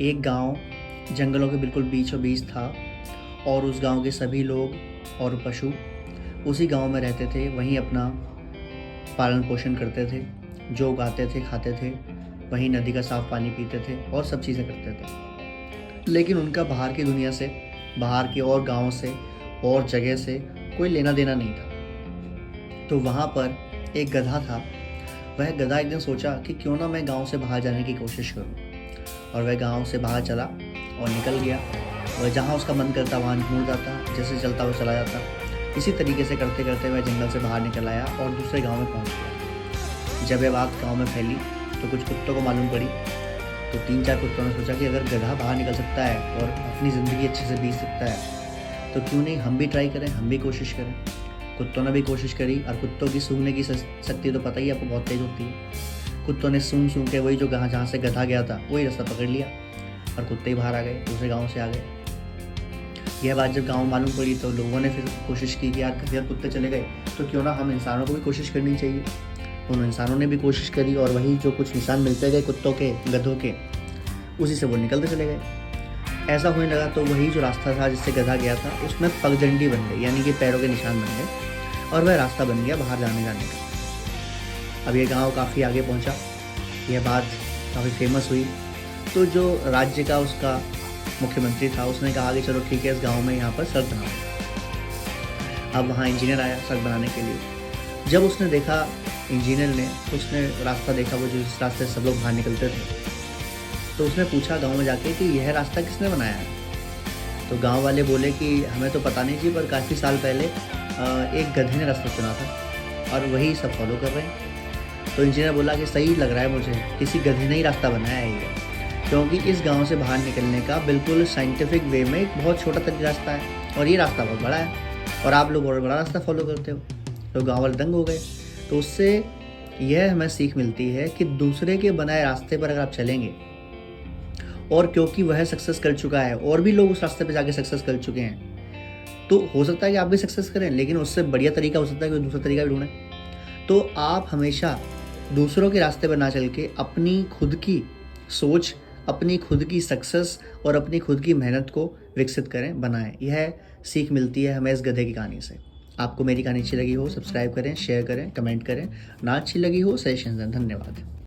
एक गांव जंगलों के बिल्कुल बीचों बीच था और उस गांव के सभी लोग और पशु उसी गांव में रहते थे, वहीं अपना पालन पोषण करते थे, जो उगाते थे खाते थे, वहीं नदी का साफ पानी पीते थे और सब चीज़ें करते थे। लेकिन उनका बाहर की दुनिया से, बाहर के और गाँव से और जगह से कोई लेना देना नहीं था। तो वहाँ पर एक गधा था। वह गधा एक दिन सोचा कि क्यों ना मैं गांव से बाहर जाने की कोशिश करूं, और वह गांव से बाहर चला और निकल गया। वह जहां उसका मन करता वहां घूम जाता, जैसे चलता हुआ चला जाता। इसी तरीके से करते करते वह जंगल से बाहर निकल आया और दूसरे गांव में पहुंच गया। जब यह बात गांव में फैली तो कुछ कुत्तों को मालूम पड़ी। तो 3-4 कुत्तों ने सोचा कि अगर गधा बाहर निकल सकता है और अपनी ज़िंदगी अच्छे से बीत सकता है तो क्यों नहीं हम भी ट्राई करें, हम भी कोशिश करें। कुत्तों ने भी कोशिश करी, और कुत्तों की सूंघने की शक्ति तो पता ही आपको बहुत तेज होती है। कुत्तों ने सूंघ सूंघ के वही जो जहाँ से गधा गया था वही रास्ता पकड़ लिया और कुत्ते ही बाहर आ गए, दूसरे गांव से आ गए। यह बात जब गांव मालूम पड़ी तो लोगों ने फिर कोशिश की कि यार गधे और कुत्ते चले गए तो क्यों ना हम इंसानों को भी कोशिश करनी चाहिए। उन इंसानों ने भी कोशिश करी और वही जो कुछ निशान मिलते गए कुत्तों के, गधों के, उसी से वो निकलते चले गए। ऐसा होने लगा तो वही जो रास्ता था जिससे गधा गया था उसमें पगडंडी बन गई, यानी कि पैरों के निशान बन गए, और वह रास्ता बन गया बाहर जाने का। अब ये गांव काफ़ी आगे पहुंचा, यह बात काफ़ी फेमस हुई। तो जो राज्य का उसका मुख्यमंत्री था उसने कहा कि चलो ठीक है, इस गांव में यहाँ पर सड़क बनाओ। अब वहाँ इंजीनियर आया सड़क बनाने के लिए। जब उसने देखा, इंजीनियर ने, उसने रास्ता देखा वो जिस रास्ते से सब लोग बाहर निकलते थे, तो उसने पूछा गांव में जाके कि यह रास्ता किसने बनाया है। तो गांव वाले बोले कि हमें तो पता नहीं जी, पर काफ़ी साल पहले एक गधे ने रास्ता चुना था और वही सब फॉलो कर रहे हैं। तो इंजीनियर बोला कि सही लग रहा है मुझे, किसी गधे ने ही रास्ता बनाया है ये, क्योंकि इस गांव से बाहर निकलने का बिल्कुल साइंटिफिक वे में एक बहुत छोटा तक रास्ता है और ये रास्ता बहुत बड़ा है और आप लोग बहुत बड़ा रास्ता फॉलो करते हो। तो गाँव वाले दंग हो गए। तो उससे यह हमें सीख मिलती है कि दूसरे के बनाए रास्ते पर अगर आप चलेंगे, और क्योंकि वह सक्सेस कर चुका है और भी लोग उस रास्ते पे जाके सक्सेस कर चुके हैं, तो हो सकता है कि आप भी सक्सेस करें, लेकिन उससे बढ़िया तरीका हो सकता है कि दूसरा तरीका भी ढूंढें। तो आप हमेशा दूसरों के रास्ते पर ना चल के अपनी खुद की सोच, अपनी खुद की सक्सेस और अपनी खुद की मेहनत को विकसित करें, बनाएं। यह सीख मिलती है हमें इस गधे की कहानी से। आपको मेरी कहानी अच्छी लगी हो, सब्सक्राइब करें, शेयर करें, कमेंट करें। ना अच्छी लगी हो, सजेशन दें। धन्यवाद।